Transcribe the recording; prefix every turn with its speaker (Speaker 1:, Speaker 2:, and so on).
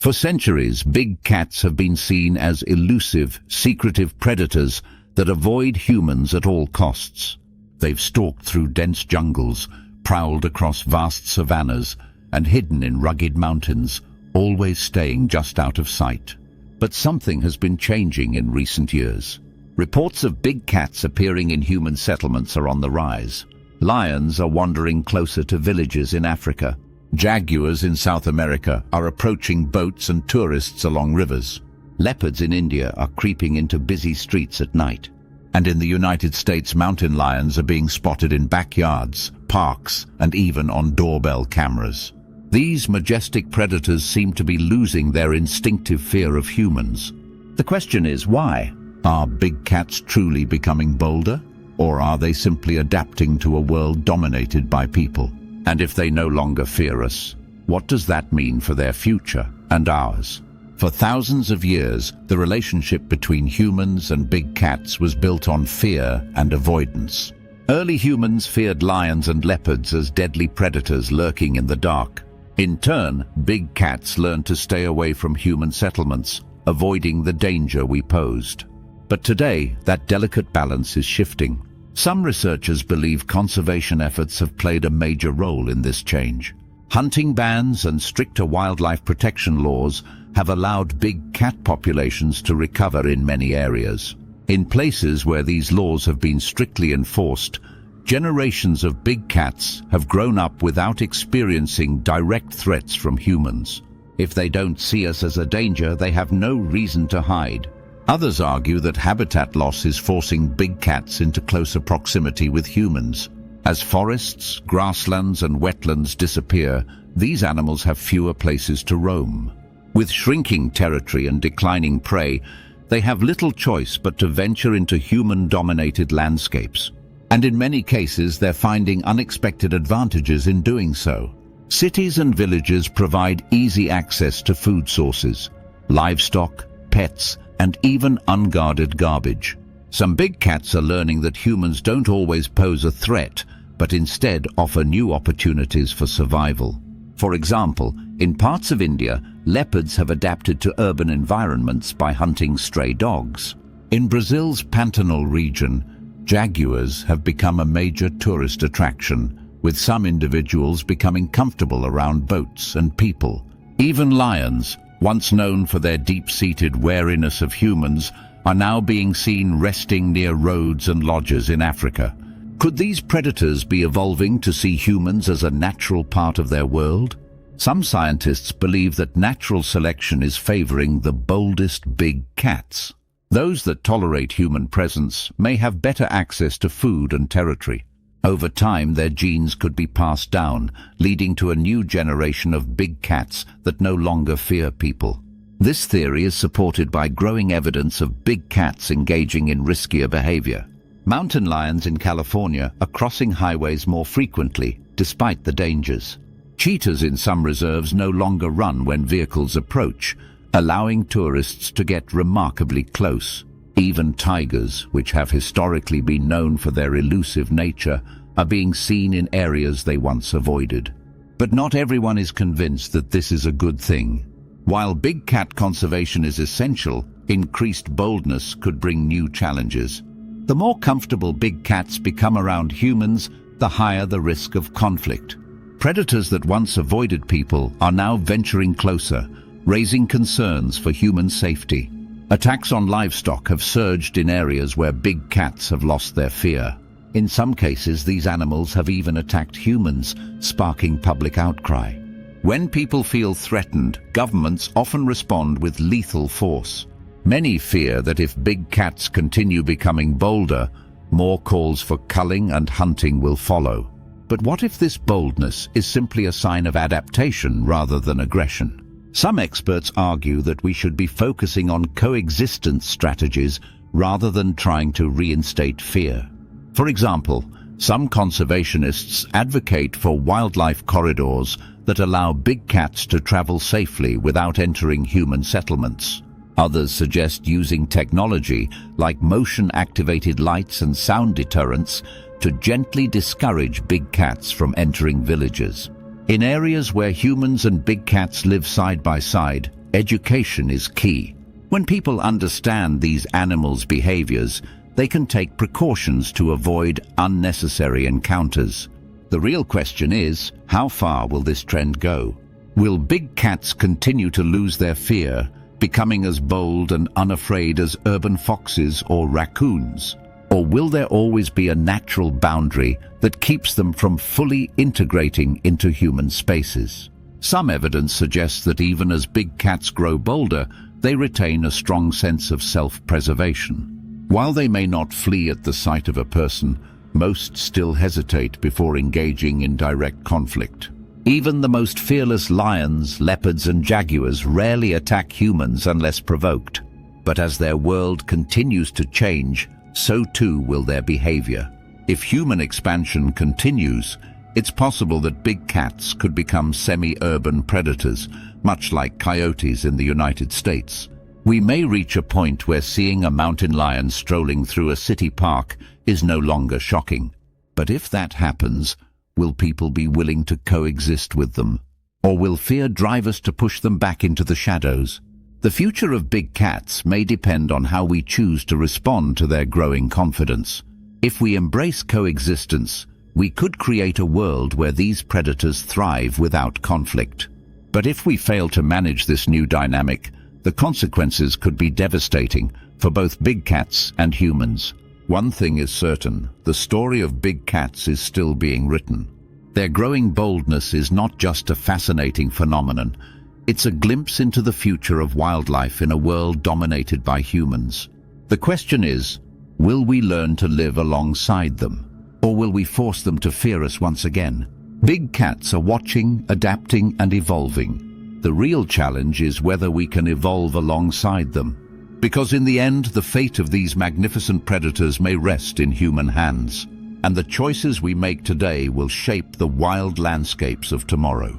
Speaker 1: For centuries, big cats have been seen as elusive, secretive predators that avoid humans at all costs. They've stalked through dense jungles, prowled across vast savannas, and hidden in rugged mountains, always staying just out of sight. But something has been changing in recent years. Reports of big cats appearing in human settlements are on the rise. Lions are wandering closer to villages in Africa. Jaguars in South America are approaching boats and tourists along rivers. Leopards in India are creeping into busy streets at night. And in the United States, mountain lions are being spotted in backyards, parks, and even on doorbell cameras. These majestic predators seem to be losing their instinctive fear of humans. The question is, why? Are big cats truly becoming bolder? Or are they simply adapting to a world dominated by people? And if they no longer fear us, what does that mean for their future and ours? For thousands of years, the relationship between humans and big cats was built on fear and avoidance. Early humans feared lions and leopards as deadly predators lurking in the dark. In turn, big cats learned to stay away from human settlements, avoiding the danger we posed. But today, that delicate balance is shifting. Some researchers believe conservation efforts have played a major role in this change. Hunting bans and stricter wildlife protection laws have allowed big cat populations to recover in many areas. In places where these laws have been strictly enforced, generations of big cats have grown up without experiencing direct threats from humans. If they don't see us as a danger, they have no reason to hide. Others argue that habitat loss is forcing big cats into closer proximity with humans. As forests, grasslands, and wetlands disappear, these animals have fewer places to roam. With shrinking territory and declining prey, they have little choice but to venture into human-dominated landscapes. And in many cases, they're finding unexpected advantages in doing so. Cities and villages provide easy access to food sources, livestock, pets, and even unguarded garbage. Some big cats are learning that humans don't always pose a threat, but instead offer new opportunities for survival. For example, in parts of India, leopards have adapted to urban environments by hunting stray dogs. In Brazil's Pantanal region, jaguars have become a major tourist attraction, with some individuals becoming comfortable around boats and people. Even lions, once known for their deep-seated wariness of humans, are now being seen resting near roads and lodges in Africa. Could these predators be evolving to see humans as a natural part of their world? Some scientists believe that natural selection is favoring the boldest big cats. Those that tolerate human presence may have better access to food and territory. Over time, their genes could be passed down, leading to a new generation of big cats that no longer fear people. This theory is supported by growing evidence of big cats engaging in riskier behavior. Mountain lions in California are crossing highways more frequently, despite the dangers. Cheetahs in some reserves no longer run when vehicles approach, allowing tourists to get remarkably close. Even tigers, which have historically been known for their elusive nature, are being seen in areas they once avoided. But not everyone is convinced that this is a good thing. While big cat conservation is essential, increased boldness could bring new challenges. The more comfortable big cats become around humans, the higher the risk of conflict. Predators that once avoided people are now venturing closer, raising concerns for human safety. Attacks on livestock have surged in areas where big cats have lost their fear. In some cases, these animals have even attacked humans, sparking public outcry. When people feel threatened, governments often respond with lethal force. Many fear that if big cats continue becoming bolder, more calls for culling and hunting will follow. But what if this boldness is simply a sign of adaptation rather than aggression? Some experts argue that we should be focusing on coexistence strategies rather than trying to reinstate fear. For example, some conservationists advocate for wildlife corridors that allow big cats to travel safely without entering human settlements. Others suggest using technology like motion-activated lights and sound deterrents to gently discourage big cats from entering villages. In areas where humans and big cats live side by side, Education is key. When people understand these animals' behaviors, they can take precautions to avoid unnecessary encounters. The real question is, how far will this trend go? Will big cats continue to lose their fear, becoming as bold and unafraid as urban foxes or raccoons? Or will there always be a natural boundary that keeps them from fully integrating into human spaces? Some evidence suggests that even as big cats grow bolder, they retain a strong sense of self-preservation. While they may not flee at the sight of a person, most still hesitate before engaging in direct conflict. Even the most fearless lions, leopards and jaguars rarely attack humans unless provoked. But as their world continues to change, so too will their behavior. If human expansion continues, it's possible that big cats could become semi-urban predators, much like coyotes in the United States. We may reach a point where seeing a mountain lion strolling through a city park is no longer shocking. But if that happens, will people be willing to coexist with them? Or will fear drive us to push them back into the shadows? The future of big cats may depend on how we choose to respond to their growing confidence. If we embrace coexistence, we could create a world where these predators thrive without conflict. But if we fail to manage this new dynamic, the consequences could be devastating for both big cats and humans. One thing is certain, the story of big cats is still being written. Their growing boldness is not just a fascinating phenomenon, it's a glimpse into the future of wildlife in a world dominated by humans. The question is, will we learn to live alongside them? Or will we force them to fear us once again? Big cats are watching, adapting and evolving. The real challenge is whether we can evolve alongside them. Because in the end, the fate of these magnificent predators may rest in human hands. And the choices we make today will shape the wild landscapes of tomorrow.